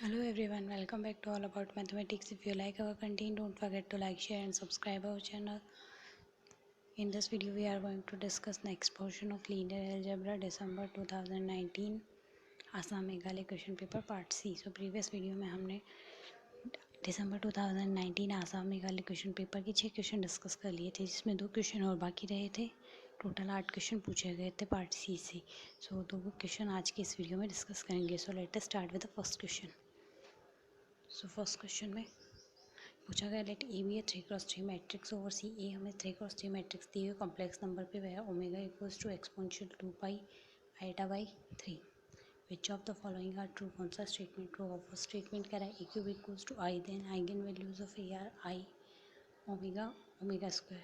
Hello everyone, welcome back to All About Mathematics. If you like our content, don't forget to like, share and subscribe our channel. In this video, we are going to discuss next portion of linear algebra December 2019 Assam Meghalaya question paper part C. So previous video में हमने दिसंबर 2019 Assam Meghalaya question paper के 6 question discuss कर लिए थे, जिसमें 2 question और बाकी रहे थे। टोटल 8 क्वेश्चन पूछे गए थे पार्ट सी से। सो 2 क्वेश्चन आज के इस वीडियो में डिस्कस करेंगे। So let us start with the first question. So first question में पूछा गया let A B A 3x3 matrix over C. A हमें 3x3 मैट्रिक्स दिए हुए कॉम्प्लेक्स नंबर पे वह omega equals to exponential 2 pi iota by 3। Which of the following are true? कौन सा स्टेटमेंट ट्रू होगा? फर्स्ट स्टेटमेंट कह रहा है A cube equals to I, then eigen values of A are I omega omega square.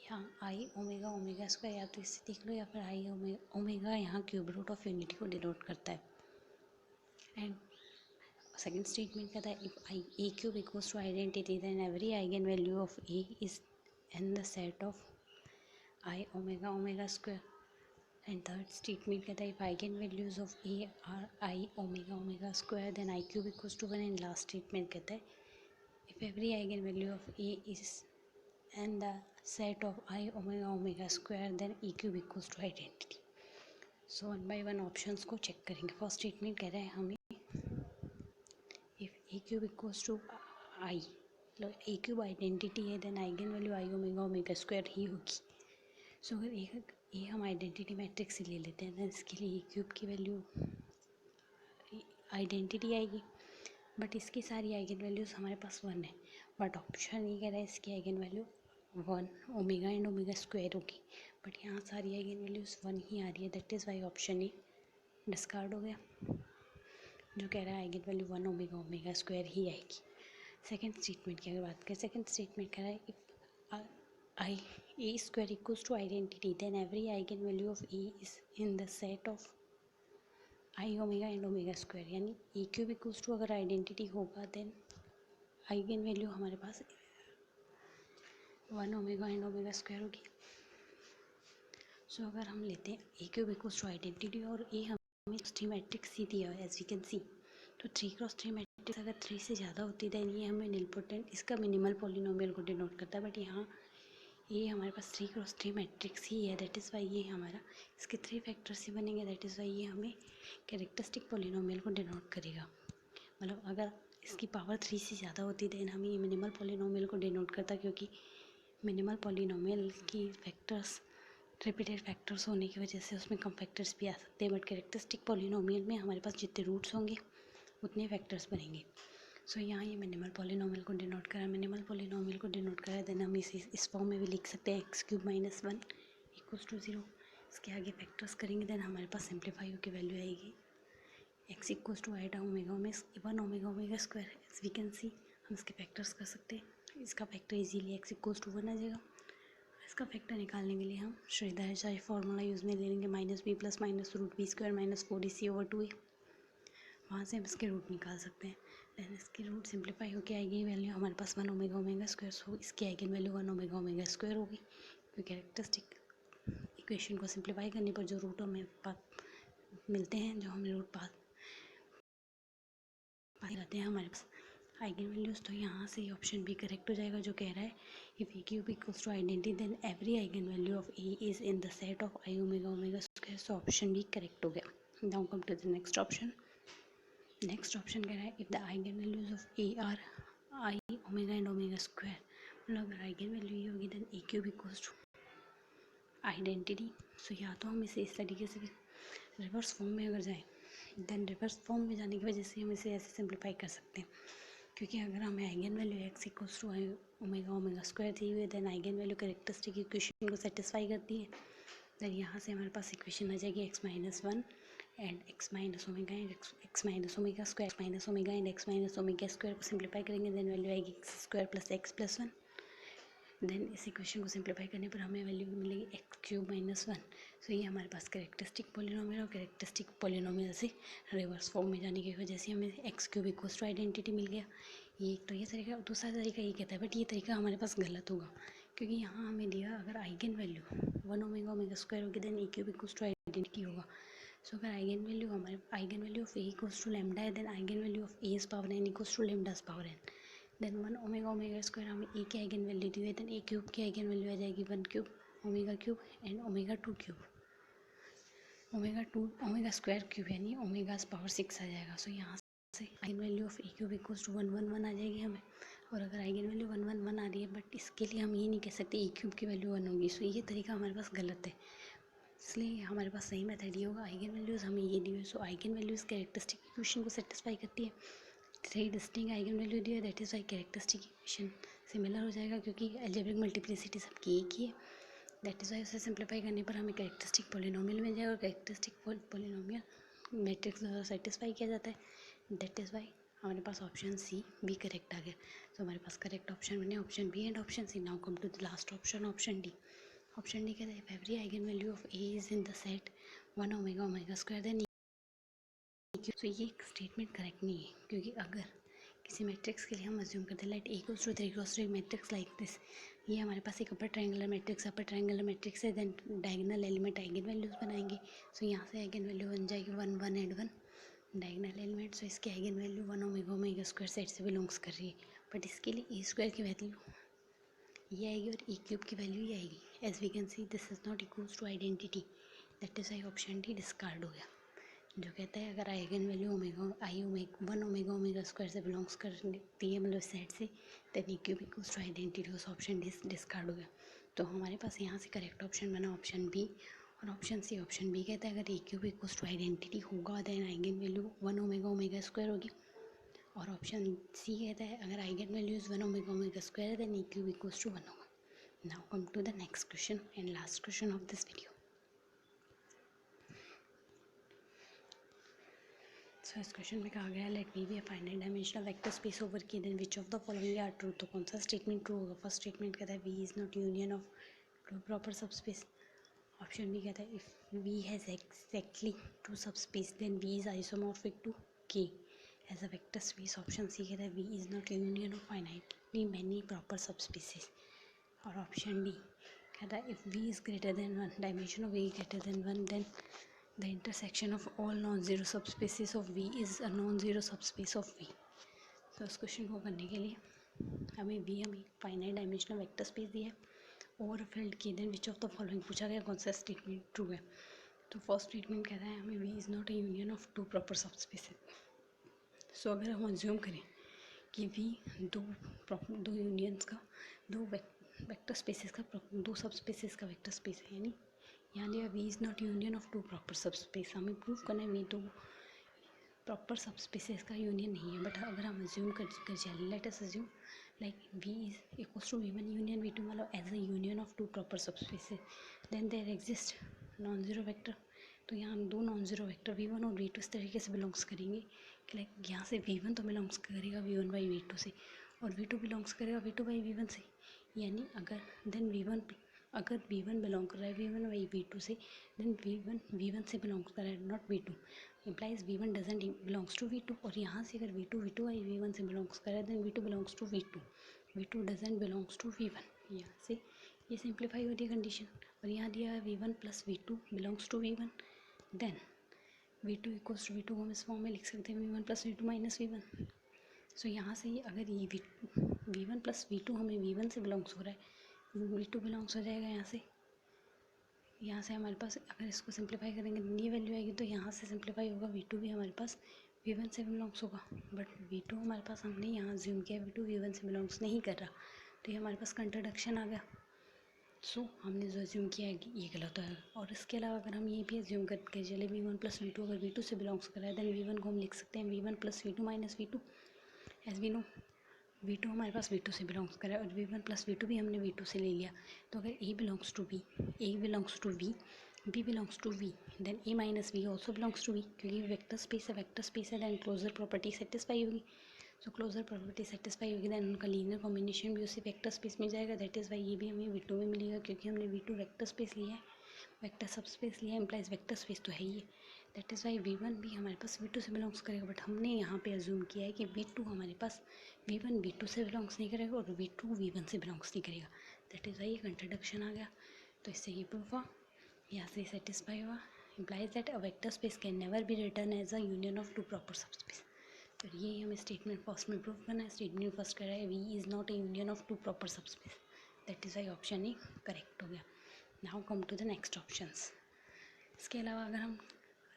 यहाँ आई omega omega square या तो इससे देख लो या फिर आई ओमेगा यहाँ क्यूब रूट ऑफ यूनिटी को डिनोट करता है। एंड सेकेंड स्टेटमेंट कहता है if I A cube equals to identity then every eigen value of A is in the set of I omega omega square. And third statement कहता है if eigen values of A are I omega omega square then I cube equals to 1। And last statement कहता है if every eigen value of A is in the set of I omega omega square then E cube equals to identity. So one by one options को check करेंगे। First statement कह रहा है हमें if A cube equals to I, मतलब A cube identity है then eigen value I omega omega square ही होगी। सो अगर ए हम आइडेंटिटी मैट्रिक्स से ले लेते हैं देन इसके लिए ए क्यूब की वैल्यू आइडेंटिटी आएगी, बट इसकी सारी आइगन वैल्यूज़ हमारे पास 1 है। बट ऑप्शन ये कह रहा है इसकी eigen value 1 omega and omega square होगी, बट यहाँ सारी आइगन वैल्यूज़ 1 ही आ रही है। That is why option A discard हो गया, जो कह रहा है eigen value 1 omega omega square ही आएगी। सेकेंड स्टेटमेंट की अगर बात करें, सेकेंड स्टेटमेंट कह रहा है if I A square equals to identity then every eigen value of A is in the set of I omega and omega square. यानी ए क्यूब इक्वल्स टू अगर identity होगा देन आइगन वैल्यू हमारे पास 1 omega and omega square होगी। So अगर हम लेते हैं A cube equals to identity और ए हमें 3 मैट्रिक्स सी दिया है एज वी कैन सी, तो 3x3 मैट्रिक्स अगर 3 से ज़्यादा होती देन ये हमें निलपोटेंट इसका मिनिमल पॉलिनोमियल को डिनोट करता है। बट यहाँ ये हमारे पास 3x3 मैट्रिक्स ही है, दैट इज़ वाई ये हमारा इसके 3 फैक्टर्स ही बनेंगे। दैट इज़ वाई ये हमें कैरेक्टरिस्टिक पॉलिनोमियल को डिनोट करेगा। मतलब अगर इसकी पावर 3 से ज़्यादा होती देन हमें ये मिनिमल पॉलिनोमियल को डिनोट करता, क्योंकि मिनिमल पॉलिनोमियल की फैक्टर्स रिपीटेड फैक्टर्स होने की वजह से उसमें कम फैक्टर्स भी आ सकते हैं। बट कैरेक्टरिस्टिक पॉलिनोमियल में हमारे पास जितने रूट्स होंगे उतने फैक्टर्स बनेंगे। सो यहाँ ये मिनिमल पॉलिनोमियल को डिनोट करा, मिनिमल पॉलिनोमियल को डिनोट करा देन हम इसे इस फॉर्म में भी लिख सकते हैं X cube minus 1 equals to 0। इसके आगे फैक्टर्स करेंगे देन हमारे पास सिंप्लीफाई होकर वैल्यू आएगी X equals to eta omega omega 1 omega omega square. As we can see हम इसके फैक्टर्स कर सकते हैं। इसका factor easily X equals to 1 आ जाएगा। इसका फैक्टर निकालने के लिए हम श्रीधराचार्य फार्मूला यूज़ में ले लेंगे minus B plus minus root B square minus 4ac over 2a। वहाँ से हम इसके रूट निकाल सकते हैं। देन इसकी रूट सिंप्लीफाई होकर आएगी वैल्यू हमारे पास 1 ओमेगा ओमेगा स्क्वायर। सो इसकी eigen value 1 omega omega square होगी, क्योंकि कैरेक्टरिस्टिक इक्वेशन को सिंप्लीफाई करने पर जो रूट हमें मिलते हैं, जो हमें रूट पाए जाते हैं हमारे पास आइगन वैल्यूज़, तो यहाँ से ये ऑप्शन बी करेक्ट हो जाएगा, जो कह रहा है if A cube equals to identity then every eigen value of A is in the set of I omega omega square. So option B correct हो गया। Now come to the next option. Next option कह रहा है if the eigen values of A are I omega and omega square, मतलब अगर eigen value ये होगी then A cube equals to identity. So या तो हम इसे इस तरीके से रिवर्स फॉर्म में अगर जाएँ देन रिवर्स फॉर्म में जाने की वजह से हम इसे ऐसे सिंप्लीफाई कर सकते हैं, क्योंकि अगर हमें eigen value X equals to omega omega square दी हुई है then eigen value characteristic equation को सेटिस्फाई करती है। देन यहाँ से हमारे पास इक्वेशन आ जाएगी X minus 1 and X minus omega and X minus omega square, X minus omega and X minus omega square को सिंप्लीफाई करेंगे देन वैल्यू आएगी X square plus X plus 1। Then इस इक्वेशन को सिंप्लीफाई करने पर हमें वैल्यू मिलेगी x cube minus 1। So ये हमारे पास कैरेक्टरिस्टिक पॉलिनोमियल और कैरेक्टरिस्टिक पॉलिनोमियल से रिवर्स फॉर्म में जाने की वजह से हमें X cube equals to identity मिल गया। ये एक तो ये तरीका, दूसरा तरीका ये कहता है बट ये तरीका हमारे पास गलत होगा, क्योंकि यहाँ हमें दिया अगर eigen value 1 omega omega square होगी then A cube equals to identity होगा। सो अगर आइगन वैल्यू हमारे eigen value of A equals to lambda है, then eigen value of A's power n equals to lambda's power n, then 1 omega omega square हमें A की eigen value दी हुई है, then A cube की eigen value आ जाएगी 1 cube omega cube and omega 2 cube, omega square cube यानी omega's power 6 आ जाएगा। सो यहाँ से eigen value of A cube equals to 1 1 1 आ जाएगी हमें। और अगर आइगन वैल्यू 1 1 1 आ रही है, बट इसके लिए हम ये नहीं कह सकते ए क्यूब की वैल्यू 1 होगी। सो ये तरीका हमारे पास गलत है, इसलिए हमारे पास सही मेथड ये होगा, आइगन वैल्यूज़ हमें ये दी हुई है। सो आइगन वैल्यूज़ कैरेक्टरिस्टिक इक्वेशन को सेटिस्फाई करती है। 3 डिस्टिंक्ट आइगन वैल्यू दी है, that is Y characteristic equation similar हो जाएगा, क्योंकि अलजेब्रिक मल्टीप्लिसिटी सबकी एक ही है। दैट इज़ वाई उसे सिंप्लीफाई करने पर हमें कैरेक्टरिस्टिक पॉलिनोमियल मिल जाएगा, और कैरेक्टरिस्टिक पॉलिनोमियल मैट्रिक्स द्वारा सेटिस्फाई किया जाता है। दैट इज़ वाई हमारे पास ऑप्शन सी भी करेक्ट आ गया। तो हमारे पास करेक्ट ऑप्शन बने option B and option C. Now come to the last option, option D. Option D कहता है if every eigen value of A is in the set 1 omega omega square then. तो ये एक statement correct नहीं है, क्योंकि अगर किसी मैट्रिक्स के लिए हम अज्यूम करते हैं let A equals to 3 cross 3 matrix like this, ये हमारे पास एक अपर ट्रायंगुलर मैट्रिक्स है, then diagonal element eigen values बनाएंगे। सो यहाँ से आइगन वैल्यू बन जाएगी 1 1 एंड 1 डायगोनल एलिमेंट। सो इसके eigen value 1 omega omega square set से बिलोंग्स कर रही है, बट इसके लिए ए स्क्वायर की वैल्यू ये आएगी और ए क्यूब की वैल्यू ये आएगी। As we can see this is not equals to identity, that is I option D discard हो गया, जो कहता है अगर eigen value one omega omega square से बिलोंग्स करती है, मतलब सेट से, then A cube equals to identity, उस ऑप्शन डिस्कार्ड हो गया। तो हमारे पास यहाँ से करेक्ट ऑप्शन बना ऑप्शन बी और ऑप्शन सी। ऑप्शन बी कहता है अगर A cube equals to identity होगा then eigen value 1 omega omega square होगी, और ऑप्शन सी कहता है अगर eigen values 1 omega omega square है then A cube equals to 1 होगा। Now come to the next question and last question of this video. So इस question में कहा गया है let V be a finite dimensional vector space over K, then which of the following are true. तो कौन सा statement true होगा? First statement कहता है V is not union of two proper subspace. Option B कहता है if V has exactly two subspace then V is isomorphic to K as a vector space. Option C कहता है V is not union of finitely many proper subspaces. और option D कहता है if V is greater than 1 dimension of V greater than 1 then the intersection of all non-zero subspaces of V is a non-zero subspace of V। तो इस question को करने के लिए हमें फाइनाइट डायमेंशनल वेक्टर स्पेस दिया है ओवर फील्ड की, then which of the following पूछा गया कौन सा स्टेटमेंट ट्रू है। तो फर्स्ट स्टेटमेंट कहता है हमें V is not a union of two proper subspaces. So अगर हम अज्यूम करें कि V दो यूनियंस का दो वेक्टर स्पेसेस का दो सबस्पेसेस का वेक्टर स्पेस है, यानी यहाँ दिया V is not union of two proper subspace. हमें प्रूव करना है वी टू प्रॉपर सबस्पेसेस का यूनियन नहीं है, बट अगर हम अज्यूम कर चलें let us assume like V is equals to V1 union V2 मतलब as a union of two proper subspaces, then there exist non zero vector. तो यहाँ दो नॉन ज़ीरो वेक्टर V1 और V2 इस तरीके से बिलोंग्स करेंगे कि लाइक यहाँ से V1 तो बिलोंग्स करेगा V1 बाई V2 से, और V2 बिलोंग्स करेगा V2 बाई V1 से। यानी अगर देन अगर V1 बिलोंग कर रहा है V1 बाई V2 से, देन V1 से बिलोंग्स कर रहा है not V2, implies V1 doesn't belongs to V2। और यहाँ से अगर V2 बाई V1 से बिलोंग्स कर रहा है then V2 belongs to V2 doesn't belongs to V1। यहाँ से ये सिंप्लीफाई होती है कंडीशन, और यहाँ दिया है V1 plus V2 belongs to V1, then V2 equals to V2 को हम इस फॉर्म में लिख सकते हैं V1 plus V2 minus V1। सो यहाँ से ये अगर ये V1 प्लस V2 हमें V1 से बिलोंग्स हो रहा है, V2 बिलोंग्स हो जाएगा यहाँ से हमारे पास अगर इसको सिंप्लीफाई करेंगे ये वैल्यू आएगी, तो यहाँ से सिंप्लीफाई होगा V2 भी हमारे पास V1 से बिलोंग्स होगा, बट V2 हमारे पास हमने यहाँ ज्यूम किया V2 V1 से बिलोंग्स नहीं कर रहा, तो ये हमारे पास कंट्राडिक्शन आ गया। सो हमने जो अज्यूम किया है ये गलत है। और इसके अलावा अगर हम ये भी अज्यूम करके चले V1 प्लस V2 अगर V2 से बिलोंग्स कर रहा है देन V1 को हम लिख सकते हैं V1 plus V2 minus V2। As we know V2 हमारे पास V2 से बिलोंग्स कर रहा है और V1 प्लस V2 भी हमने V2 से ले लिया। तो अगर A belongs to B, A belongs to V, B belongs to V, then A minus V also belongs to V, क्योंकि वेक्टर स्पेस है देन क्लोजर प्रॉपर्टी सेटिस्फाई होगी। सो क्लोजर प्रॉपर्टी सेटिस्फाई होगी then उनका linear combination भी उसी vector space में जाएगा, that is Y ये भी हमें V2 में मिलेगा, क्योंकि हमने V2 वेक्टर स्पेस लिया है, वेक्टर सब स्पेस लिया है, इम्प्लाइज वेक्टर स्पेस तो है ही है। दैट इज़ वाई V1 भी हमारे पास V2 से बिलोंग्स करेगा, बट हमने यहाँ पे अज्यूम किया है कि V2 हमारे पास V1 V2 से बिलोंग्स नहीं करेगा और V2 V1 से बिलोंग्स नहीं करेगा। दैट इज़ वाई ये कंट्राडिक्शन आ गया। तो इससे ये प्रूफ हुआ, यहाँ से सेटिस्फाई हुआ, implies that a vector space can never be written as a union of two proper subspace. तो ये हमें स्टेटमेंट फर्स्ट में प्रूव करना है. स्टेटमेंट फर्स्ट कह रहा है V is not a union of two proper subspace. That is why option A correct हो गया. Now come to the next options. इसके अलावा अगर हम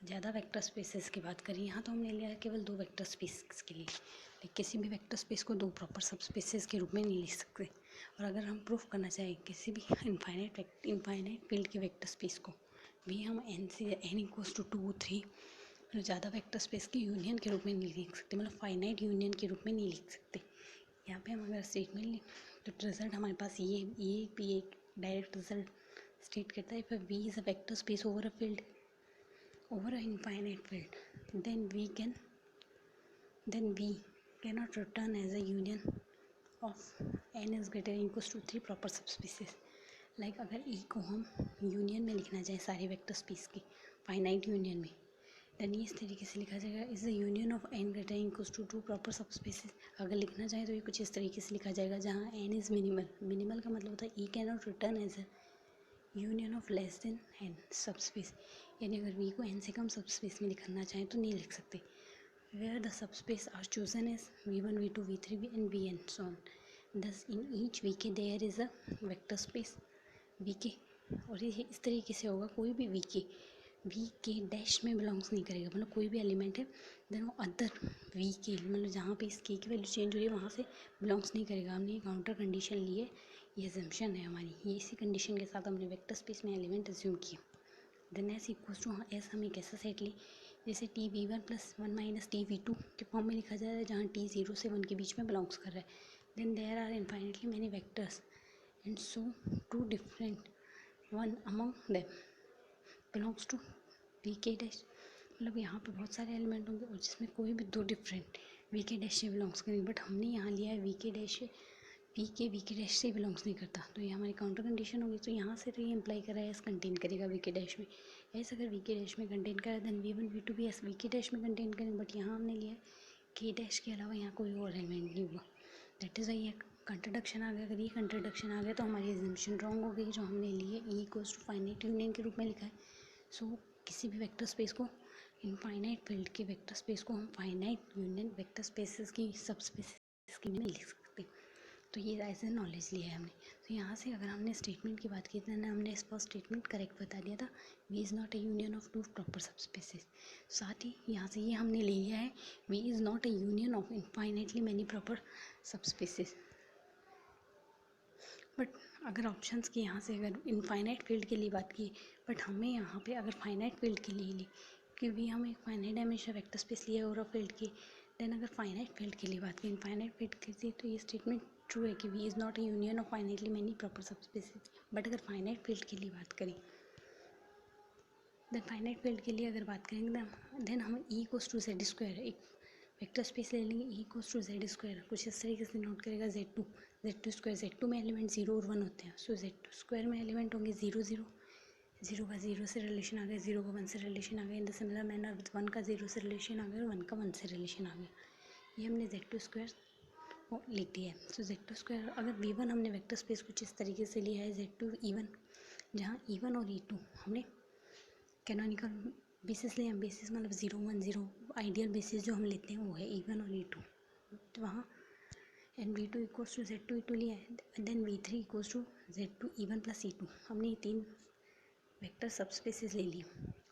ज़्यादा वेक्टर स्पेसेस की बात करें, यहाँ तो हमने लिया है केवल दो वेक्टर स्पेस के लिए, लेकिन किसी भी वेक्टर स्पेस को दो प्रॉपर सब स्पेसेस के रूप में नहीं लिख सकते. और अगर हम प्रूफ करना चाहें किसी भी इनफाइनाइट फील्ड के वेक्टर स्पेस को भी हम एन से एन इक्वल्स टू 2 3 मतलब ज़्यादा वेक्टर स्पेस की यूनियन के रूप में नहीं लिख सकते, मतलब फाइनाइट यूनियन के रूप में नहीं लिख सकते. यहाँ पे हम अगर स्टेटमेंट लें तो रिजल्ट हमारे पास ये भी एक डायरेक्ट रिजल्ट स्टेट करता है. If V is a vector space over a field over an infinite field, then V cannot return as a union of n is greater than equals to 3 proper subspecies. Like अगर E को हम union में लिखना चाहें सारे vector space की finite union में, then ये इस तरीके से लिखा जाएगा is the union of n greater than equals to 2 proper subspaces. अगर लिखना चाहें तो ये कुछ इस तरीके से लिखा जाएगा जहाँ n इज़ मिनिमल का मतलब होता है E cannot written as a union of less than n subspace. यानी अगर V को n से कम सबस्पेस में लिखना चाहें तो नहीं लिख सकते. Where the subspace are chosen as V1 V2 V3 and Vn so on. Thus in each Vk there is a vector space Vk. और ये इस तरीके से होगा कोई भी Vk डैश में बिलोंग्स नहीं करेगा, मतलब कोई भी एलिमेंट है देन वो अदर Vk मतलब जहाँ पे इस k की वैल्यू चेंज हो रही है वहाँ से बिलोंग्स नहीं करेगा. हमने ये काउंटर कंडीशन ली है, ये अजम्पशन है हमारी. ये इसी कंडीशन के साथ हमने वेक्टर स्पेस में एलिमेंट अज्यूम किया. Then S equals to S हम एक ऐसा सेट ली जैसे Tv1 + 1 - Tv2 के फॉर्म में लिखा जाए जहाँ T 0 से 1 के बीच में बिलोंग्स कर रहा है. Then there are infinitely many vectors and so two different one among them belongs to Vk dash. मतलब यहाँ पे बहुत सारे एलिमेंट होंगे और जिसमें कोई भी दो डिफरेंट Vk डैश से बिलोंग्स करेंगे, बट हमने यहाँ लिया है Vk डैश से बिलोंग्स नहीं करता, तो ये हमारी काउंटर कंडीशन होगी. तो यहाँ से तो ये इम्प्लाई कर रहा है एस कंटेन करेगा Vk डैश में. ऐसा अगर Vk डैश में कंटेन करा देन V1 V2 भी एस Vk डैश में कंटेन करें, बट यहाँ हमने लिया है K डैश के अलावा यहाँ कोई और एलिमेंट नहीं होगा. दैट इज़ वाई कंट्रोडक्शन आ गया. अगर ये कंट्रोडक्शन आ गया तो हमारी एजम्पशन रॉन्ग हो गई जो हमने ली है E equals to finite union के रूप में लिखा है. सो किसी भी वेक्टर स्पेस को इनफाइनाइट फील्ड के वेक्टर स्पेस को हम फाइनाइट यूनियन वेक्टर स्पेसेस की सब स्पेसेस की में लिख सकते. तो ये ऐसे नॉलेज लिया है हमने. तो यहाँ से अगर हमने स्टेटमेंट की बात की तो हमने इस फर्स्ट स्टेटमेंट करेक्ट बता दिया था V is not a union of two proper subspaces. साथ ही यहाँ से ये हमने ले लिया है V is not a union of infinitely many proper subspaces. But अगर ऑप्शंस की यहाँ से अगर इनफाइनाइट फील्ड के लिए बात की, बट हमें यहाँ पे अगर फाइनाइट फील्ड के लिए ली क्योंकि हम एक फाइनाइट डायमेंशन वेक्टर स्पेस लिया और फील्ड की. देन अगर फाइनाइट फील्ड के लिए बात की इनफाइनाइट फील्ड के लिए तो ये स्टेटमेंट ट्रू है कि V is not a union of finitely many proper subspaces. But अगर फाइनाइट फील्ड के लिए बात करें देन फाइनाइट फील्ड के लिए अगर बात करेंगे देन हम E equals to Z square एक वेक्टर स्पेस ले लेंगे E equals to Z square. कुछ इस तरीके से नोट करेगा Z2 स्क्वायर. Z2 में एलिमेंट 0 और 1 होते हैं. सो Z2 स्क्वायर में एलिमेंट होंगे 0 0 0 का 0 से रिलेशन आ गया, 0 का 1 से रिलेशन आ गया. इन द सिमिलर मैनर 1 का 0 से रिलेशन आ गया और 1 का 1 से रिलेशन आ गया. ये हमने Z2 स्क्वायर लिख दिया है. सो Z2 स्क्वायर अगर V1 हमने वेक्टर स्पेस कुछ इस तरीके से लिया है Z2 E1 जहाँ E1 और E2 हमने कैनोनिकल बेसिस लिया. बेसिस मतलब 0 1 0 आइडियल बेसिस जो हम लेते हैं वो है E1 और E2. तो वहाँ and V2 equals to Z2 E2 लिया है. Then V3 equals to Z2 E1 + E2. हमने ये तीन वेक्टर सबस्पेसेस ले लिए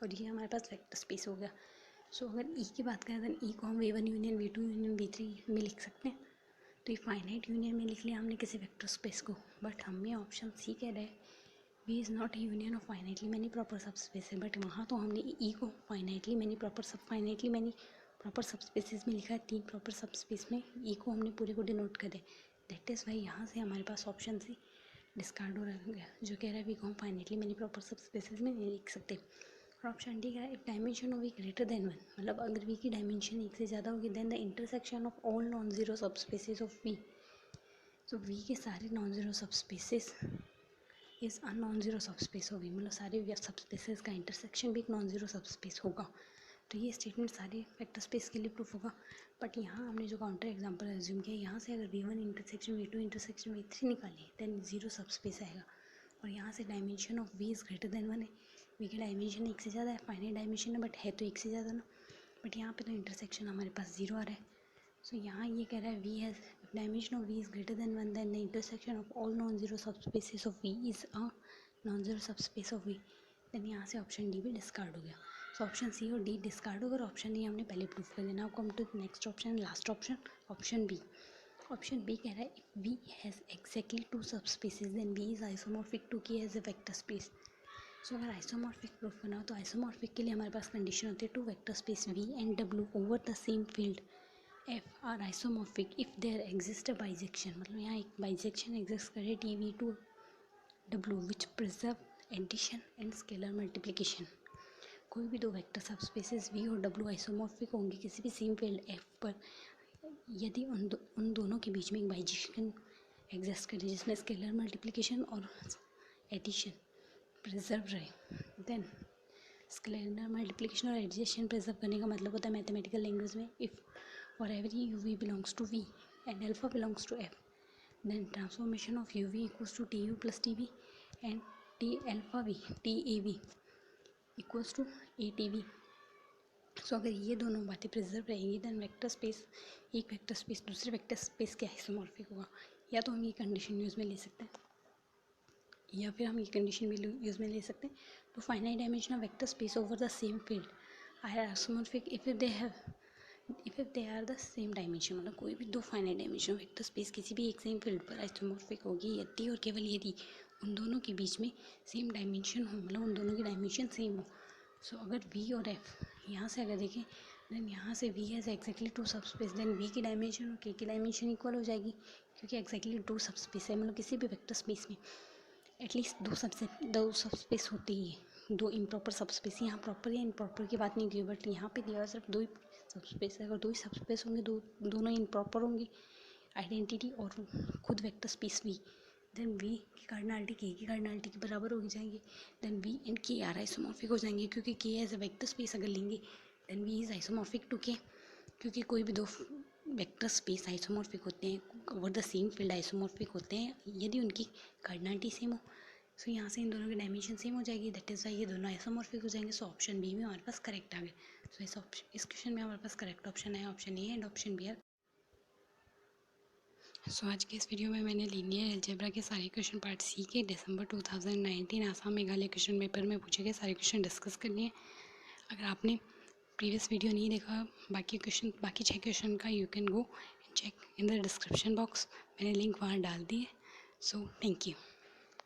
और ये हमारे पास वेक्टर स्पेस हो गया. सो अगर E की बात करें तो E को हम V1 union V2 union V3 में लिख सकते हैं. तो ये फाइनाइट यूनियन में लिख लिया हमने किसी वेक्टर स्पेस को. बट हमें ऑप्शन सी कह रहे हैं V is not a union of finitely many proper subspace है. बट वहाँ तो हमने E को फाइनाइटली मैनी प्रॉपर सबस्पेसेस में लिखा है. 3 प्रॉपर सबस्पेस में E को हमने पूरे को डिनोट कर दिया. दैट इज़ वाई यहाँ से हमारे पास ऑप्शन सी डिस्कार्ड हो गया जो कह रहा है V को हम फाइनाइटली मैनी प्रॉपर सबस्पेसेस में नहीं लिख सकते. और ऑप्शन डी है if dimension of V greater than 1 मतलब अगर V की डायमेंशन 1 से ज़्यादा होगी then the intersection of all non zero subspaces of V. तो V के सारे नॉन ज़ीरो सबस्पेसेस is a non zero subspace होगी, मतलब सारे सबस्पेसेस का इंटरसेक्शन भी एक नॉन ज़ीरो सबस्पेस होगा. तो ये स्टेटमेंट सारे वेक्टर स्पेस के लिए प्रूफ होगा. बट यहाँ हमने जो काउंटर एग्जांपल एज्यूम किया यहाँ से अगर V1 intersection V2 intersection V3 निकाले देन ज़ीरो सबस्पेस आएगा. और यहाँ से dimension of V is greater than 1 है वी की डायमेंशन एक से ज़्यादा है, फाइनाइट डायमेंशन है बट है तो एक से ज़्यादा ना, बट यहाँ पे तो इंटरसेक्शन हमारे पास 0 आ रहा है। सो यहाँ ये कह रहा है V has dimension of V is greater than 1 then the intersection of all non zero subspaces of V is a non zero subspace of V. Then यहाँ से ऑप्शन डी भी डिस्कार्ड हो गया। So option C और D discard होगा और option D हमने पहले प्रूफ कर देना। Come to next option, last option, option B. Option B कह रहा है if V has exactly 2 subspaces then V is isomorphic to K has a vector space. So अगर आइसोमॉर्फिक प्रूफ करना हो तो आइसोमॉर्फिक के लिए हमारे पास कंडीशन होती है 2 vector space V and W over the same field F are isomorphic if there exist a bijection. मतलब यहाँ एक बाइजेक्शन एग्जिस्ट करे T V to W which preserve addition and scalar multiplication. कोई भी दो वेक्टर सब स्पेसिस वी और W isomorphic होंगे किसी भी सेम फील्ड एफ पर यदि उन दोनों के बीच में एक बाइजेक्शन एग्जिस्ट करे जिसमें स्केलर मल्टीप्लिकेशन और एडिशन प्रिजर्व रहे। देन स्केलर मल्टीप्लिकेशन और एडिशन प्रिजर्व करने का मतलब होता है मैथमेटिकल लैंग्वेज में if for every U V belongs to V and alpha belongs to F then transformation of U V equals to T U plus T V and T alpha V T A V equals to A T V. सो अगर ये दोनों बातें preserve रहेंगी then vector space, एक vector space दूसरे vector space के isomorphic होगा। या तो हम ये कंडीशन यूज़ में ले सकते हैं या फिर हम ये कंडीशन भी यूज़ में ले सकते हैं। तो finite dimension of vector space over the same field are isomorphic if they are the same dimension. मतलब कोई भी दो फाइनाइट डायमेंशन वेक्टर स्पेस किसी भी एक सेम फील्ड पर आइसोमॉर्फिक होगी यदि और केवल यदि उन दोनों के बीच में सेम डायमेंशन हो, मतलब उन दोनों की डायमेंशन सेम हो। सो अगर वी और एफ यहाँ से अगर देखें देन यहाँ से वी हैज़ एक्जैक्टली 2 सब स्पेस देन वी की डायमेंशन और के की डायमेंशन इक्वल हो जाएगी क्योंकि एक्जैक्टली 2 सब स्पेस है। मतलब किसी भी वेक्टर स्पेस में एटलीस्ट दो सब स्पेस होती ही है, दो इम्प्रॉपर सब स्पेस। यहाँ प्रॉपर या इम्प्रॉपर की बात नहीं की बट यहाँ पे दिया सिर्फ 2 ही सब स्पेस है। अगर 2 ही सब स्पेस होंगे दोनों इम्प्रॉपर होंगे आइडेंटिटी और खुद vector space V then V की कार्डिनलिटी के की कार्डिनलिटी के बराबर हो जाएंगे। Then V and K are isomorphic हो जाएंगे क्योंकि के एज अ वेक्टर स्पेस अगर लेंगे then V is isomorphic to K क्योंकि कोई भी दो वेक्टर स्पेस आइसोमॉर्फिक होते हैं over the same field isomorphic होते हैं यदि उनकी कार्डिनलिटी सेम हो। सो यहाँ से इन दोनों की डायमेंशन सेम हो जाएगी दैट इज़ वाई ये दोनों आइसोमॉर्फिक हो जाएंगे। सो ऑप्शन बी में हमारे पास करेक्ट आ गए। सो इस क्वेश्चन में हमारे पास करेक्ट ऑप्शन है option A and option B are. So आज के इस वीडियो में मैंने लीनियर अलजेब्रा के सारे क्वेश्चन पार्ट सी के दिसंबर 2019 आसाम मेघालय क्वेश्चन पेपर में पूछे गए सारे क्वेश्चन डिस्कस करने हैं। अगर आपने प्रीवियस वीडियो नहीं देखा बाकी 6 क्वेश्चन का you can go and check in the description box, मैंने लिंक वहाँ डाल दी है। So thank you.